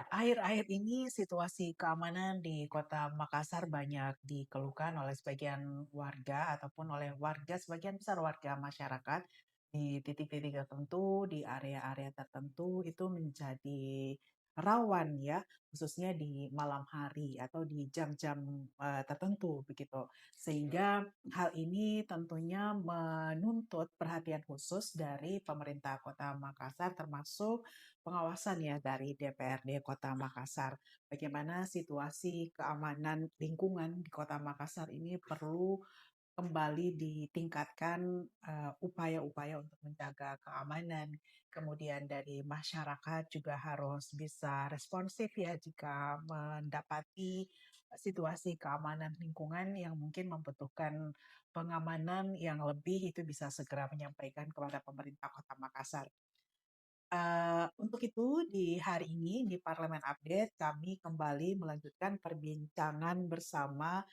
Akhir-akhir ini situasi keamanan di Kota Makassar banyak dikeluhkan oleh sebagian warga ataupun oleh sebagian besar warga masyarakat di titik-titik tertentu, di area-area tertentu itu menjadi rawan ya, khususnya di malam hari atau di jam-jam tertentu begitu. Sehingga hal ini tentunya menuntut perhatian khusus dari pemerintah Kota Makassar termasuk pengawasan ya dari DPRD Kota Makassar. Bagaimana situasi keamanan lingkungan di Kota Makassar ini perlu kembali ditingkatkan upaya-upaya untuk menjaga keamanan. Kemudian dari masyarakat juga harus bisa responsif ya jika mendapati situasi keamanan lingkungan yang mungkin membutuhkan pengamanan yang lebih itu bisa segera menyampaikan kepada pemerintah Kota Makassar. Untuk itu di hari ini di Parlemen Update kami kembali melanjutkan perbincangan bersama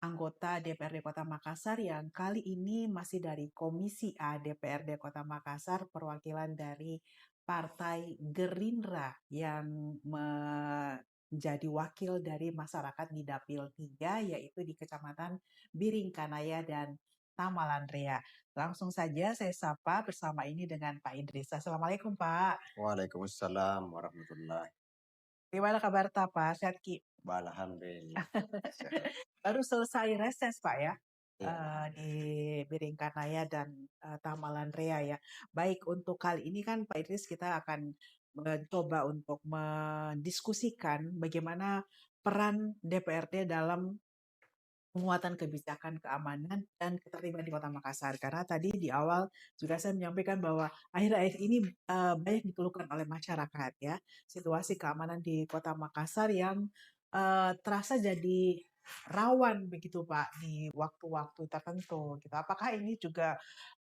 anggota DPRD Kota Makassar yang kali ini masih dari Komisi A DPRD Kota Makassar, perwakilan dari Partai Gerindra yang menjadi wakil dari masyarakat di Dapil 3, yaitu di Kecamatan Biringkanaya dan Tamalandrea. Langsung saja saya sapa bersama ini dengan Pak Idris. Assalamualaikum Pak. Waalaikumsalam warahmatullahi. Gimana kabar Pak? Sehat Ki? Alhamdulillah. Baru selesai reses Pak ya, Ya, di Biringkanaya dan Tamalandrea ya. Baik, untuk kali ini kan Pak Idris kita akan mencoba untuk mendiskusikan bagaimana peran DPRD dalam penguatan kebijakan keamanan dan ketertiban di Kota Makassar. Karena tadi di awal juga saya menyampaikan bahwa akhir-akhir ini banyak dikeluhkan oleh masyarakat ya, situasi keamanan di Kota Makassar yang terasa jadi rawan begitu Pak di waktu-waktu tertentu gitu. Apakah ini juga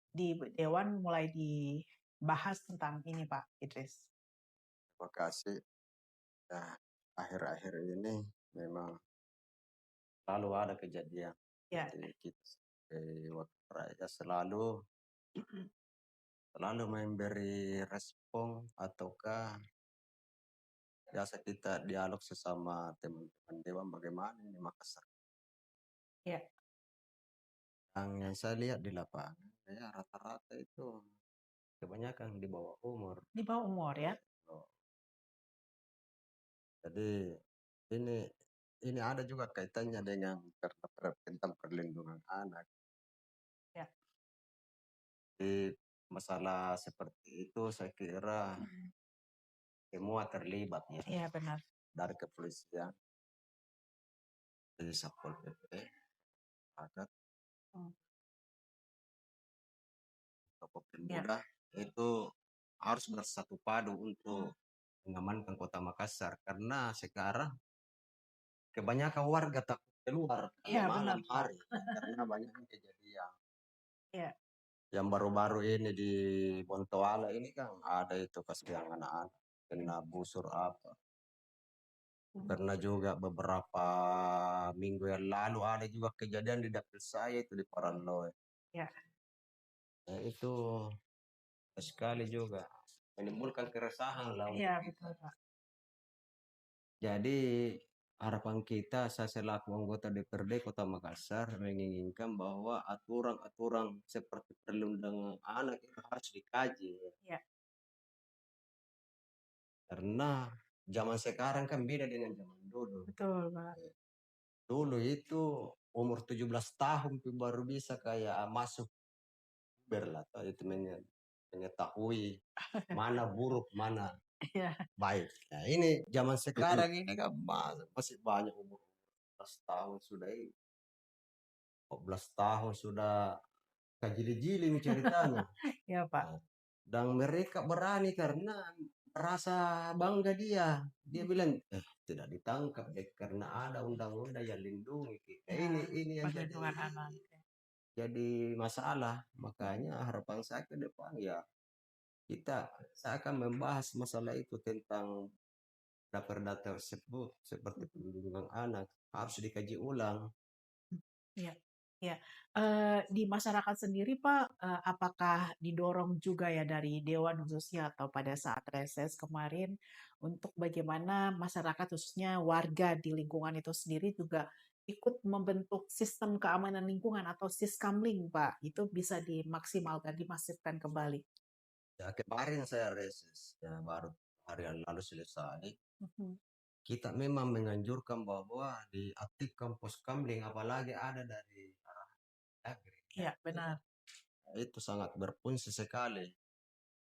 di Dewan mulai dibahas tentang ini Pak Idris? terima kasih. Nah, akhir-akhir ini memang selalu ada kejadian Ya, seperti kita sebagai wakil rakyat selalu memberi respon ataukah biasa kita dialog sesama teman-teman dewan bagaimana ini Makassar. ya, Yang saya lihat di lapangan, ya rata-rata itu kebanyakan di bawah umur. di bawah umur ya. Jadi ini ini ada juga kaitannya dengan tentang perlindungan anak. Ya, Di masalah seperti itu saya kira semua terlibat ya, ya benar. dari kepolisian, dari Satpol PP, agar Hmm, toko Ya, pemuda itu harus bersatu padu untuk mengamankan kota Makassar karena sekarang kebanyakan warga takut keluar ya benar malam Pak. hari karena banyak kejadian. Ya, Yang baru-baru ini di Bontoala ini kan ada itu kasus yang anak-anak kena busur apa. Pernah juga beberapa minggu yang lalu ada juga kejadian di dapil saya itu di Paranoe. ya, Nah, itu sekali juga menimbulkan keresahan lah untuk ya kita. betul Pak. Jadi harapan kita saya selaku anggota DPRD Kota Makassar menginginkan bahwa aturan-aturan seperti perlindungan anak itu harus dikaji. Ya, Karena zaman sekarang kan beda dengan zaman dulu. betul Pak. Dulu itu umur 17 tahun tuh baru bisa kayak masuk berlatih itu mengetahui mana buruk, mana Ya, baik. Nah, ini zaman sekarang ini kan masih banyak umur 14 tahun sudah ini. 14 tahun sudah kajili-jili nih ceritanya. ya Pak. Nah, dan mereka berani karena merasa bangga dia. Dia bilang, tidak ditangkap deh karena ada undang-undang yang lindungi kita. Ya, Ini yang perlindungan anak. jadi masalah. Makanya harapan saya ke depan ya saya akan membahas masalah itu tentang data tersebut seperti perlindungan anak harus dikaji ulang. Ya, Ya, di masyarakat sendiri Pak, apakah didorong juga ya dari dewan khususnya atau pada saat reses kemarin untuk bagaimana masyarakat khususnya warga di lingkungan itu sendiri juga ikut membentuk sistem keamanan lingkungan atau Siskamling Pak, itu bisa dimaksimalkan, dimasifkan kembali? Ya kemarin saya reses, ya baru hari yang lalu selesai. Mhm. Kita memang menganjurkan bahwa diaktifkan pos kamling apalagi ada dari negeri. Ya, Iya, benar. itu sangat berfungsi sekali.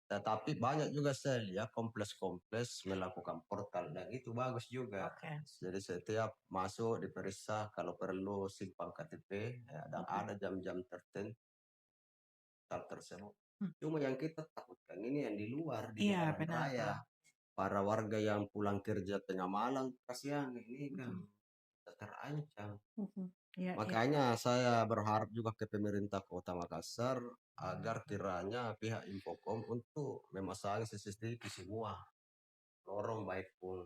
Tetapi banyak juga saya lihat kompleks-kompleks melakukan portal dan itu bagus juga. Oke. Jadi setiap masuk diperiksa kalau perlu simpan KTP ya, dan Mhm. ada jam-jam tertentu tersebut. Hmm. Cuma yang kita takutkan ini yang di luar di Iya, jalan benar raya. Pak. Para warga yang pulang kerja tengah malam kasihan ini kan Mhm. terancam. Mhm. Iya, iya. Makanya saya berharap juga ke pemerintah Kota Makassar agar kiranya pihak Infocom untuk memasang CCTV semua lorong baik pun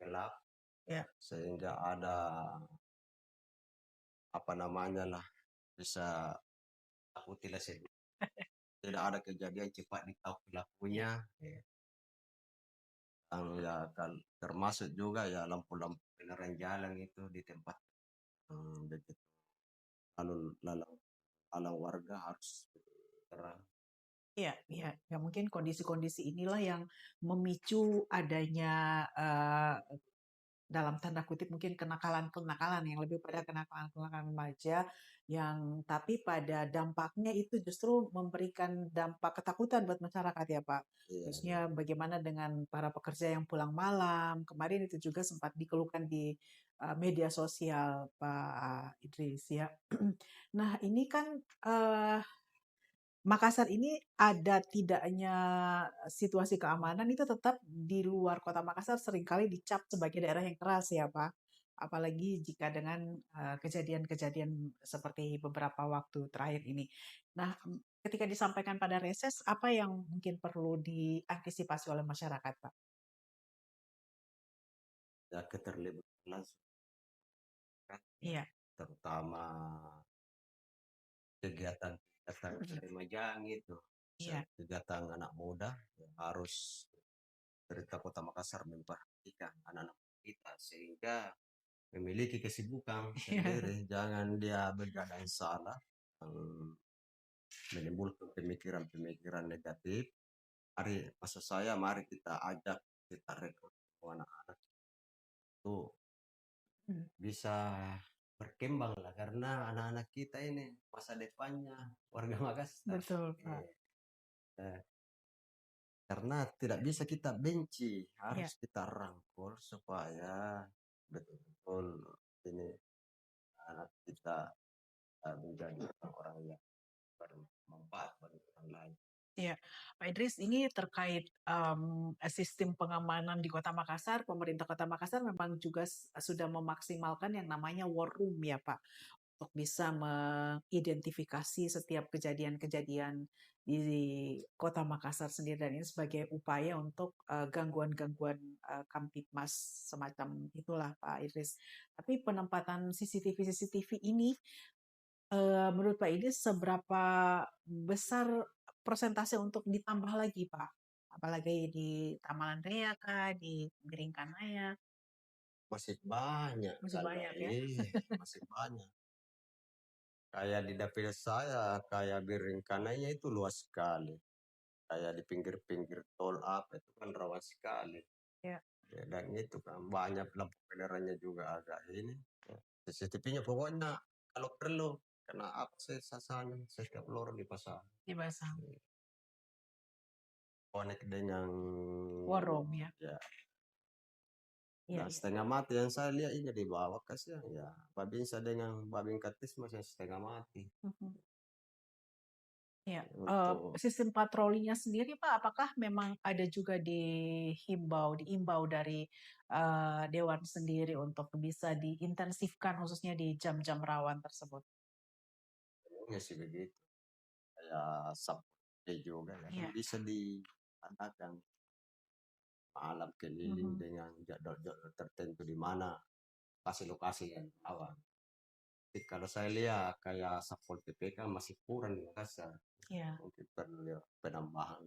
gelap Iya. sehingga ada apa namanya lah bisa takuti lah tidak ada kejadian cepat ditahu Iya. pelakunya. Yang ya kan termasuk juga ya lampu-lampu penerangan jalan itu di tempat begitu lalu lalang lalang warga harus terang. Iya, iya, ya mungkin kondisi-kondisi inilah yang memicu adanya dalam tanda kutip mungkin kenakalan-kenakalan yang lebih pada kenakalan-kenakalan remaja yang tapi pada dampaknya itu justru memberikan dampak ketakutan buat masyarakat ya Pak. Iya, iya. Khususnya bagaimana dengan para pekerja yang pulang malam. Kemarin itu juga sempat dikeluhkan di media sosial Pak Idris ya. Nah, ini kan eh, Makassar ini ada tidaknya situasi keamanan itu tetap di luar kota Makassar seringkali dicap sebagai daerah yang keras ya Pak. Apalagi jika dengan kejadian-kejadian seperti beberapa waktu terakhir ini. Nah, ketika disampaikan pada reses, apa yang mungkin perlu diantisipasi oleh masyarakat Pak? Ya keterlibatan langsung kan, Iya. terutama kegiatan-kegiatan Mhm. remaja gitu. Iya. Kegiatan anak muda ya harus pemerintah Kota Makassar memperhatikan anak-anak kita sehingga memiliki kesibukan sendiri. Jangan dia begadang salah, yang menimbulkan pemikiran-pemikiran negatif. Mari, maksud saya, mari kita ajak, kita rekrut anak-anak itu Mhm. bisa berkembang lah karena anak-anak kita ini masa depannya warga Makassar. Betul Pak. Eh, eh, karena tidak bisa kita benci, Iya. harus kita rangkul supaya betul-betul ini anak kita menjadi orang yang bermanfaat bagi orang lain. Iya, Pak Idris, ini terkait sistem pengamanan di Kota Makassar, pemerintah Kota Makassar memang juga sudah memaksimalkan yang namanya war room ya Pak, untuk bisa mengidentifikasi setiap kejadian-kejadian di Kota Makassar sendiri dan ini sebagai upaya untuk gangguan-gangguan Kamtipmas semacam itulah Pak Idris. Tapi penempatan CCTV-CCTV ini menurut Pak Idris seberapa besar persentase untuk ditambah lagi, Pak? Apalagi di Tamalan Raya kah, di Biringkanaya, Masih banyak masih kalau banyak ya? masih banyak. Kayak di dapil saya, kayak Biringkananya itu luas sekali. Kayak di pinggir-pinggir tol apa itu kan rawan sekali. Ya. Ya, dan itu kan banyak lampu penerangannya juga agak ini. Ya. CCTV-nya pokoknya kalau perlu kena akses sasaran setiap lorong dipasang. Dipasang. Ya. Connect dengan War room ya. ya. Iya, Dan iya. setengah mati yang saya lihat ini di bawah kasihan ya. Babinsa dengan Babin Katis masih setengah mati. Mhm. Iya. Untuk Sistem patrolinya sendiri, Pak, apakah memang ada juga diimbau dari Dewan sendiri untuk bisa diintensifkan khususnya di jam-jam rawan tersebut? ya sih begitu. Kayak Sabtu juga ya kan Iya. bisa diadakan malam keliling Mhm. dengan jadwal-jadwal tertentu di mana lokasi-lokasi yang awan. Kalau saya lihat kayak Satpol PP kan masih kurang di Makassar. Iya. Mungkin perlu ya penambahan,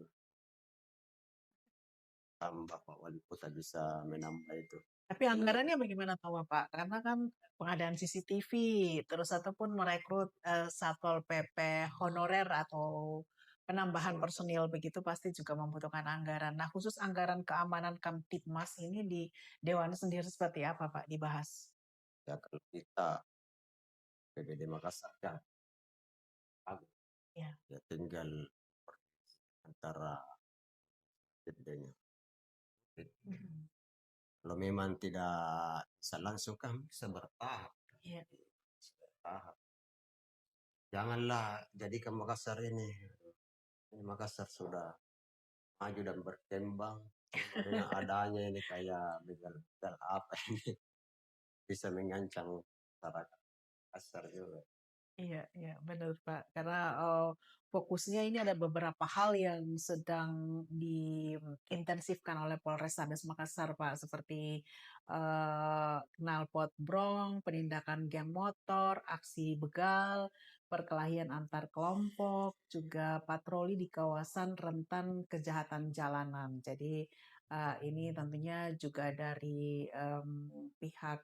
tambah Pak Wali Kota bisa menambah itu. Tapi anggarannya bagaimana tahu Pak? Karena kan pengadaan CCTV, terus ataupun merekrut Satpol PP honorer atau penambahan personil begitu pasti juga membutuhkan anggaran. Nah, khusus anggaran keamanan Kamtipmas ini di Dewan sendiri seperti apa Pak dibahas? Ya kalau kita PBD Makassar kan bagus. Ya. Ya tinggal antara PD-nya. Mhm. Kalau memang tidak bisa langsung kan bisa bertahap. Iya. Bisa bertahap. Janganlah jadikan Makassar ini Makassar sudah maju dan berkembang. Cuma dengan adanya ini kayak begal-begal apa ini bisa mengancam masyarakat Makassar juga. Iya, iya, benar Pak. Karena fokusnya ini ada beberapa hal yang sedang diintensifkan oleh Polrestabes Makassar, Pak, seperti knalpot brong, penindakan geng motor, aksi begal, perkelahian antar kelompok, juga patroli di kawasan rentan kejahatan jalanan. Jadi ini tentunya juga dari pihak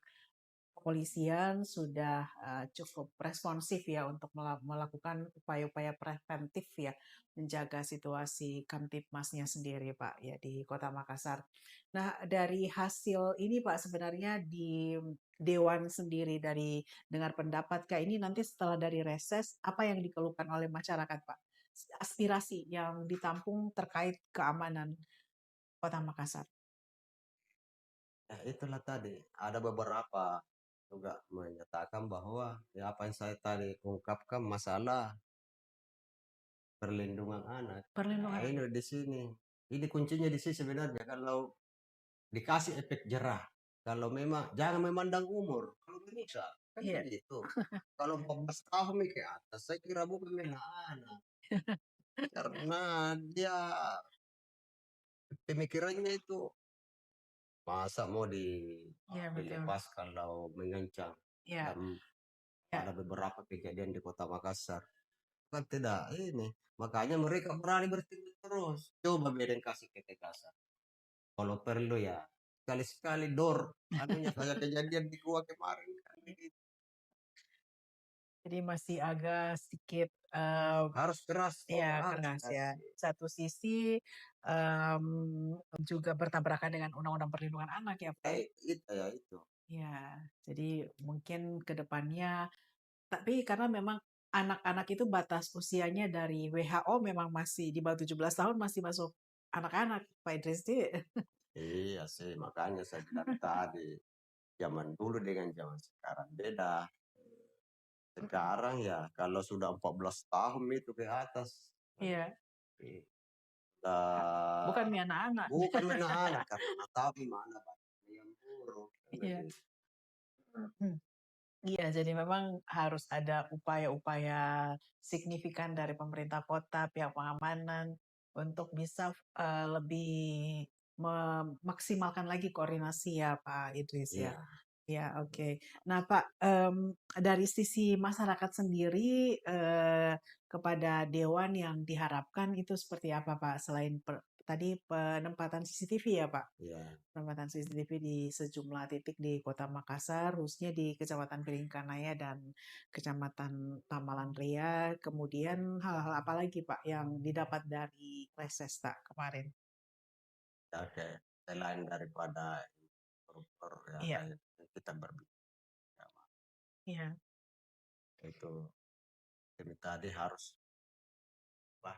kepolisian sudah cukup responsif ya untuk melakukan upaya-upaya preventif ya menjaga situasi Kamtipmasnya sendiri Pak ya di Kota Makassar. Nah, dari hasil ini Pak sebenarnya di Dewan sendiri dari dengar pendapat Kak ini nanti setelah dari reses apa yang dikeluhkan oleh masyarakat Pak? Aspirasi yang ditampung terkait keamanan Kota Makassar. Ya itulah tadi ada beberapa juga menyatakan bahwa ya apa yang saya tadi ungkapkan masalah perlindungan anak. Nah, Perlindungan. ini di sini. Ini kuncinya di sini sebenarnya kalau dikasih efek jerah. Kalau memang jangan memandang umur. Kalau bisa kan Iya. begitu. Kalau 14 tahun ke atas saya kira bukan anak. Karena dia pemikirannya itu masa mau Iya betul. dilepas kalau mengancam Ya, dan ya. ada beberapa kejadian di Kota Makassar kan tidak ini makanya mereka berani bertindak terus coba beden kasih ketegasan kalau perlu ya sekali-sekali dor anunya kayak kejadian di gua kemarin kan begitu. Jadi masih agak sedikit Harus keras ya harus keras keras. ya. Satu sisi juga bertabrakan dengan Undang-Undang Perlindungan Anak ya, Pak. Itu ya itu Ya, jadi mungkin ke depannya, tapi karena memang anak-anak itu batas usianya dari WHO memang masih di bawah 17 tahun masih masuk anak-anak, Pak Idris. iya sih makanya saya bilang tadi zaman dulu dengan zaman sekarang beda. Sekarang ya kalau sudah 14 tahun itu ke atas, Iya, eh, udah bukan nih anak-anak. bukan anak-anak karena tahu mana banyak yang buruk. Kan Iya. begitu. Iya, jadi memang harus ada upaya-upaya signifikan dari pemerintah kota, pihak pengamanan untuk bisa lebih memaksimalkan lagi koordinasi ya Pak Idris ya. Iya, Ya, oke. Nah, Pak, dari sisi masyarakat sendiri kepada dewan yang diharapkan itu seperti apa, Pak? Selain tadi penempatan CCTV ya, Pak? iya. Penempatan CCTV di sejumlah titik di Kota Makassar, khususnya di Kecamatan Pilingkanaya dan Kecamatan Tamalan Ria. Kemudian hal-hal apa lagi, Pak, yang didapat dari reses tak kemarin? Oke. Selain daripada koruptor ya Iya, kayak kita berbicara iya, itu ini tadi harus wah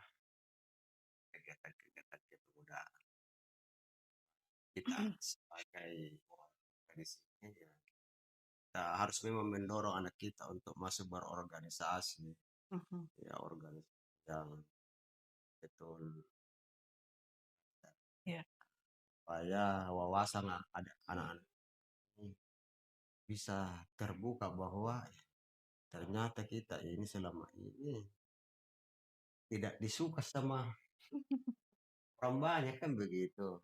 kegiatan-kegiatan itu udah kita sebagai orang di sini ya kita harus memang mendorong anak kita untuk masuk berorganisasi mhm, ya organisasi yang betul iya, supaya wawasan ada anak-anak ini bisa terbuka bahwa ternyata kita ini selama ini tidak disuka sama orang banyak kan begitu.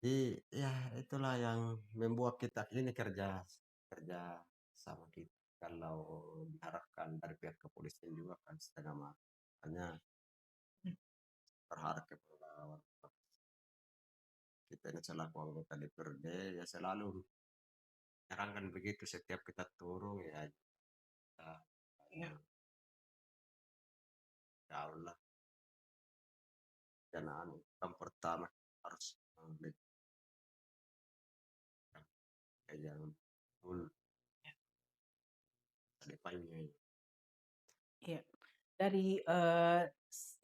Jadi ya itulah yang membuat kita ini kerja kerja sama kita. Kalau diharapkan dari pihak kepolisian juga kan setengah mati. Hanya berharap kepada kita ini selaku anggota DPRD ya selalu menyarankan begitu setiap kita turun ya kita Ya, ya Allah jangan yang pertama harus memberikan yang betul depannya. iya. Dari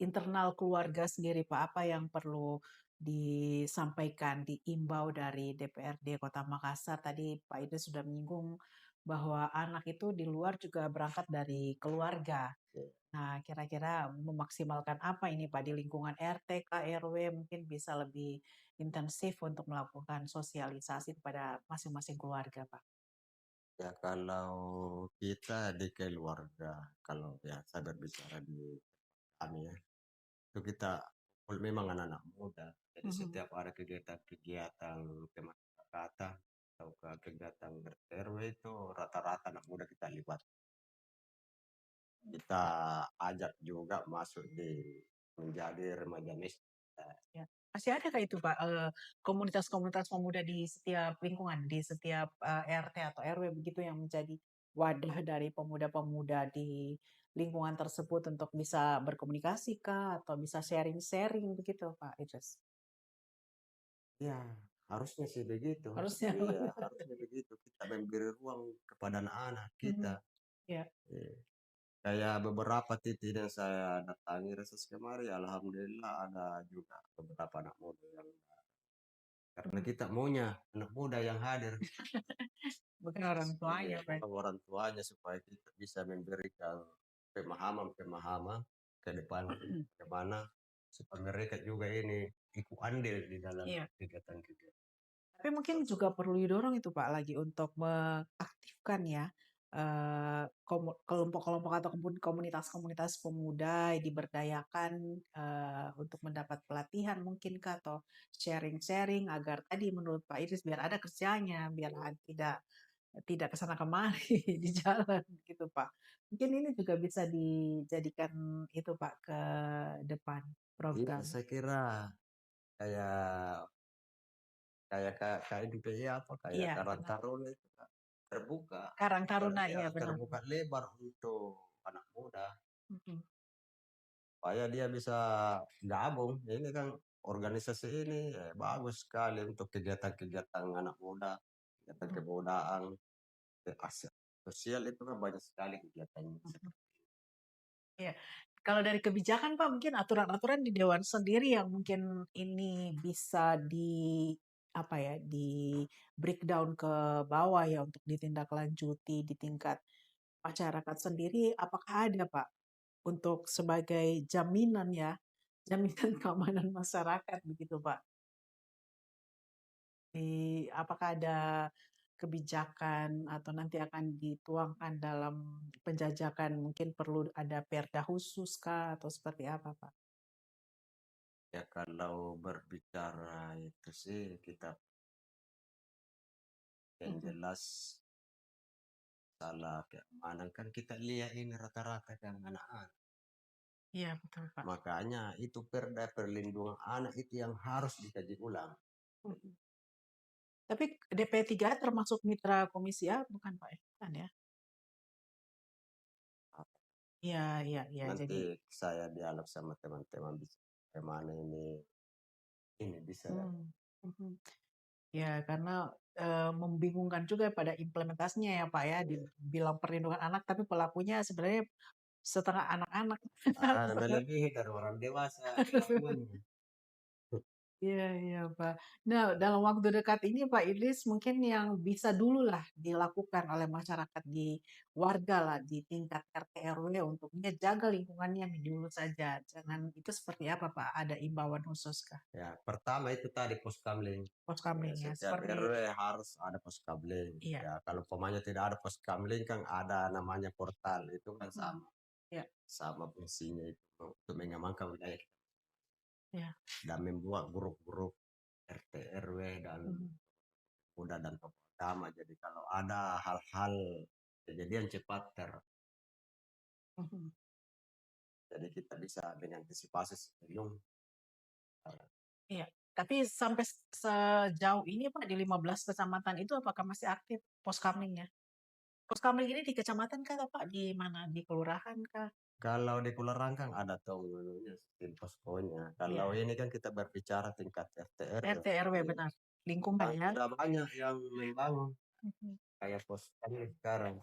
internal keluarga sendiri, Pak, apa yang perlu disampaikan, diimbau dari DPRD Kota Makassar? Tadi Pak Ida sudah menyinggung bahwa anak itu di luar juga berangkat dari keluarga. Ya, Nah, kira-kira memaksimalkan apa ini Pak di lingkungan RT, KRW mungkin bisa lebih intensif untuk melakukan sosialisasi kepada masing-masing keluarga, Pak. ya kalau kita di keluarga, kalau ya saya berbicara di kami ya, itu kita memang anak-anak muda. Jadi Mhm. setiap ada kegiatan-kegiatan kemasyarakatan atau kegiatan RT/RW itu rata-rata anak muda kita libat. Kita ajak juga masuk di menjadi remaja miskin. Ya. Masih ada kah itu Pak, komunitas-komunitas pemuda di setiap lingkungan, di setiap RT atau RW begitu yang menjadi wadah dari pemuda-pemuda di lingkungan tersebut untuk bisa berkomunikasi kah atau bisa sharing-sharing begitu Pak Idris? Ya, harusnya sih begitu. Harusnya. Iya, harusnya begitu. Kita memberi ruang kepada anak-anak Mhm. kita. Ya. Iya. Kayak beberapa titik yang saya datangi reses kemarin, alhamdulillah ada juga beberapa anak muda yang karena Mhm. kita maunya anak muda yang hadir. Bukan orang Iya, tuanya Pak. bukan orang tuanya supaya kita bisa memberikan pemahaman-pemahaman ke depan bagaimana supaya mereka juga ini ikut andil di dalam Iya. kegiatan-kegiatan. Tapi mungkin juga perlu didorong itu Pak lagi untuk mengaktifkan ya kelompok-kelompok atau komunitas-komunitas pemuda diberdayakan untuk mendapat pelatihan mungkin Kak atau sharing-sharing agar tadi menurut Pak Idris biar ada kerjanya, biar tidak tidak kesana kemari di jalan gitu Pak. Mungkin ini juga bisa dijadikan itu Pak ke depan Iya, program. saya kira kayak kayak KMPI apa kayak Iya, Karang benar. Taruna itu Kak, terbuka Karang Taruna, ya iya benar. terbuka lebar untuk anak muda Mhm. supaya dia bisa gabung. Ini kan organisasi ini bagus sekali untuk kegiatan-kegiatan anak muda, kegiatan Mhm. kebudayaan, sosial itu kan banyak sekali kegiatannya. Mhm. Iya. Kalau dari kebijakan Pak, mungkin aturan-aturan di dewan sendiri yang mungkin ini bisa apa ya, di breakdown ke bawah ya untuk ditindaklanjuti di tingkat masyarakat sendiri, apakah ada Pak untuk sebagai jaminan ya, jaminan keamanan masyarakat begitu Pak? Apakah ada kebijakan atau nanti akan dituangkan dalam penjajakan mungkin perlu ada perda khusus kah atau seperti apa Pak? Ya kalau berbicara itu sih kita yang Mhm. jelas salah keamanan kan kita lihat ini rata-rata kan anak-anak. Iya betul Pak. Makanya itu perda perlindungan anak itu yang harus dikaji ulang. Mhm. Tapi DP3 termasuk mitra Komisi A bukan Pak ya? Bukan ya? Iya, iya, iya. Jadi, Nanti saya dialog sama teman-teman bisa bagaimana ini bisa. hmm, mhm. Ya karena membingungkan juga pada implementasinya ya Pak ya, dibilang perlindungan anak tapi pelakunya sebenarnya setengah anak-anak. Melebihi dari orang dewasa kelakuannya. Iya, iya, Pak. Nah, dalam waktu dekat ini Pak Idris mungkin yang bisa dulu lah dilakukan oleh masyarakat di warga lah di tingkat RT RW untuk menjaga lingkungannya dulu saja. Jangan itu seperti apa Pak? Ada imbauan khusus kah? Ya, pertama itu tadi poskamling. Ya, Poskamling ya, setiap seperti RW harus ada poskamling. iya. Ya, kalau pemainnya tidak ada poskamling kan ada namanya portal itu kan Hmm, sama ya, sama fungsinya itu untuk mengamankan wilayah kita ya. dan membuat grup-grup RT RW dan Mhm. muda dan tokoh agama. Jadi kalau ada hal-hal kejadian cepat Mhm. jadi kita bisa mengantisipasi sebelum. Iya. Tapi sampai sejauh ini Pak di 15 kecamatan itu apakah masih aktif poskamlingnya? Poskamling ini di kecamatan kah atau Pak di mana? Di kelurahan kah? Kalau di Pularang kan ada tuh menunya sistem poskonya. Kalau Iya. ini kan kita berbicara tingkat RT RW. RT RW benar. Lingkungan Kan ya. sudah banyak yang membangun Mhm. kayak pos kami sekarang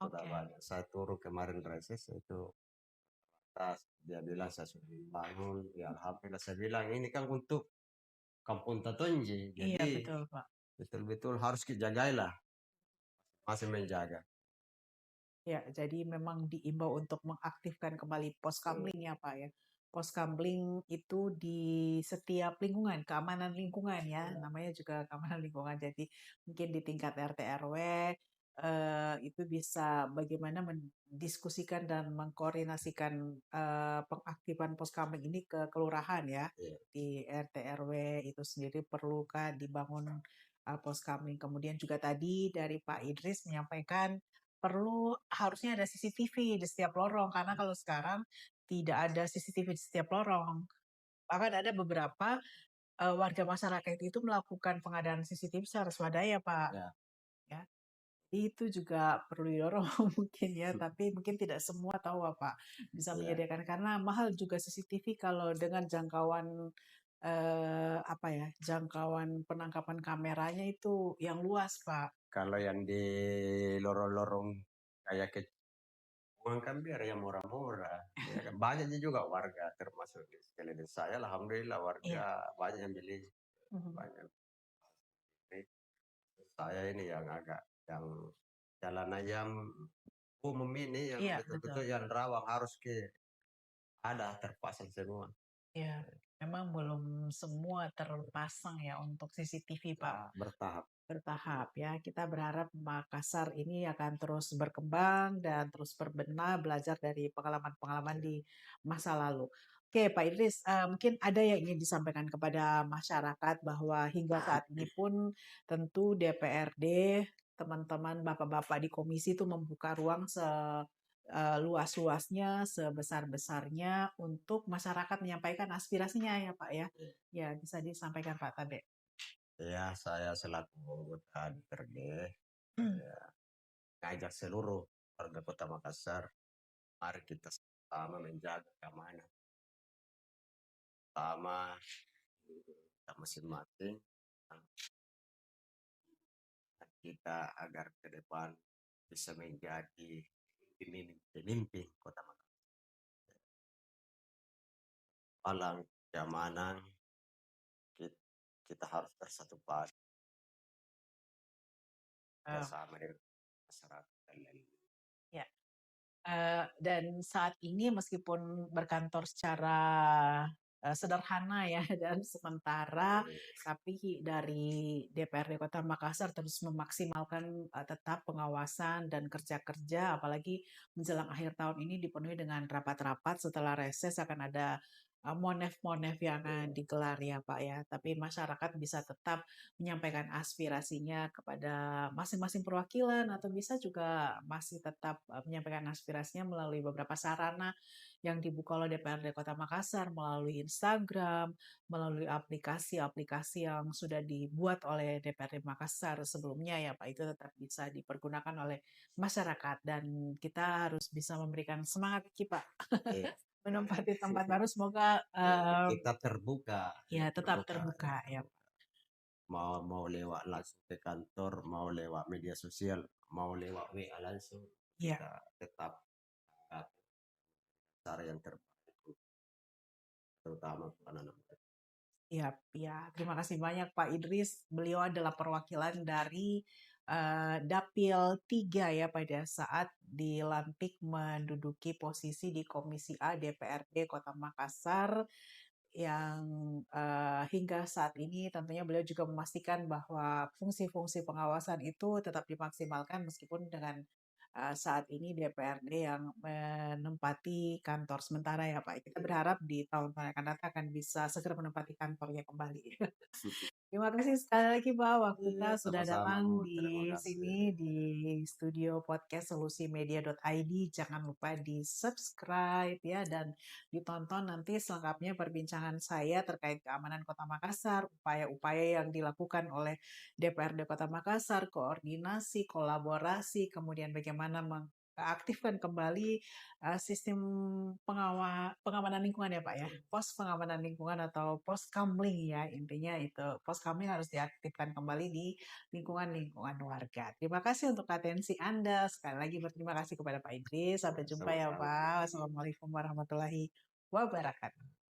sudah Oke. banyak. Saya turun kemarin reses itu dia bilang saya sudah membangun. Ya alhamdulillah saya bilang ini kan untuk Kampung Tatonji. Iya Jadi betul Pak. betul-betul harus dijagailah, masih menjaga. Ya, jadi memang diimbau untuk mengaktifkan kembali poskamling ya Pak ya. Poskamling itu di setiap lingkungan, keamanan lingkungan ya, namanya juga keamanan lingkungan. Jadi mungkin di tingkat RT RW itu bisa bagaimana mendiskusikan dan mengkoordinasikan pengaktifan poskamling ini ke kelurahan ya. Iya. Di RT RW itu sendiri perlukah dibangun poskamling. Kemudian juga tadi dari Pak Idris menyampaikan harusnya ada CCTV di setiap lorong karena kalau sekarang tidak ada CCTV di setiap lorong. Bahkan ada beberapa warga masyarakat itu melakukan pengadaan CCTV secara swadaya, Pak. Ya. Ya, itu juga perlu didorong mungkin ya, tapi mungkin tidak semua tahu Pak bisa Ya. menyediakan karena mahal juga CCTV kalau dengan jangkauan jangkauan penangkapan kameranya itu yang luas, Pak. Kalau yang di lorong-lorong kayak ke uang kan biar yang murah-murah. Ya kan? Banyak juga warga termasuk di sekeliling saya. Alhamdulillah warga Iya. banyak yang beli. Mhm. Banyak. Saya ini yang agak yang jalan yang umum ini yang Iya, betul. betul-betul yang rawan harus ada terpasang semua. Ya, memang belum semua terpasang ya untuk CCTV, Pak. Nah, bertahap. Bertahap ya. Kita berharap Makassar ini akan terus berkembang dan terus berbenah, belajar dari pengalaman-pengalaman di masa lalu. Oke, Pak Idris, mungkin ada yang ingin disampaikan kepada masyarakat bahwa hingga saat ini pun tentu DPRD, teman-teman bapak-bapak di komisi itu membuka ruang luas-luasnya, sebesar-besarnya untuk masyarakat menyampaikan aspirasinya ya Pak ya. Ya, bisa disampaikan Pak Tabe. Ya, saya selaku anggota DPRD ya, ngajak seluruh warga Kota Makassar, mari kita sama menjaga keamanan. Sama kita masing-masing kita agar ke depan bisa menjadi pemimpin Kota Makassar. Palang keamanan kita harus bersatu padu bersama dengan masyarakat dan lain-lain. Ya. Dan saat ini meskipun berkantor secara sederhana ya dan sementara, tapi dari DPRD Kota Makassar terus memaksimalkan tetap pengawasan dan kerja-kerja, apalagi menjelang akhir tahun ini dipenuhi dengan rapat-rapat setelah reses akan ada monef-monef yang akan digelar ya Pak ya. Tapi masyarakat bisa tetap menyampaikan aspirasinya kepada masing-masing perwakilan atau bisa juga masih tetap menyampaikan aspirasinya melalui beberapa sarana yang dibuka oleh DPRD Kota Makassar melalui Instagram, melalui aplikasi-aplikasi yang sudah dibuat oleh DPRD Makassar sebelumnya ya Pak, itu tetap bisa dipergunakan oleh masyarakat dan kita harus bisa memberikan semangat Pak menempati tempat baru, semoga kita terbuka ya tetap terbuka ya. mau lewat langsung ke kantor, mau lewat media sosial, mau lewat WA langsung, Ya. kita tetap cara yang terbaik terutama anak-anak. Ya, ya. Terima kasih banyak Pak Idris. Beliau adalah perwakilan dari Dapil 3 ya pada saat dilantik menduduki posisi di Komisi A DPRD Kota Makassar yang hingga saat ini tentunya beliau juga memastikan bahwa fungsi-fungsi pengawasan itu tetap dimaksimalkan meskipun dengan saat ini DPRD yang menempati kantor sementara ya Pak. Kita berharap di tahun yang akan datang akan bisa segera menempati kantornya kembali. Terima kasih sekali lagi Pak Iya, Waktuta sudah sama-sama datang Bu. Terima di kasih. sini di studio podcast solusimedia.id. Jangan lupa di-subscribe ya dan ditonton nanti selengkapnya perbincangan saya terkait keamanan Kota Makassar, upaya-upaya yang dilakukan oleh DPRD Kota Makassar, koordinasi, kolaborasi, kemudian bagaimana mengaktifkan kembali sistem pengamanan lingkungan ya Pak ya, pos pengamanan lingkungan atau pos kamling ya, intinya itu pos kamling harus diaktifkan kembali di lingkungan-lingkungan warga. Terima kasih untuk atensi Anda. Sekali lagi berterima kasih kepada Pak Idris. Sampai jumpa ya Sama-sama. Pak. Assalamualaikum warahmatullahi wabarakatuh.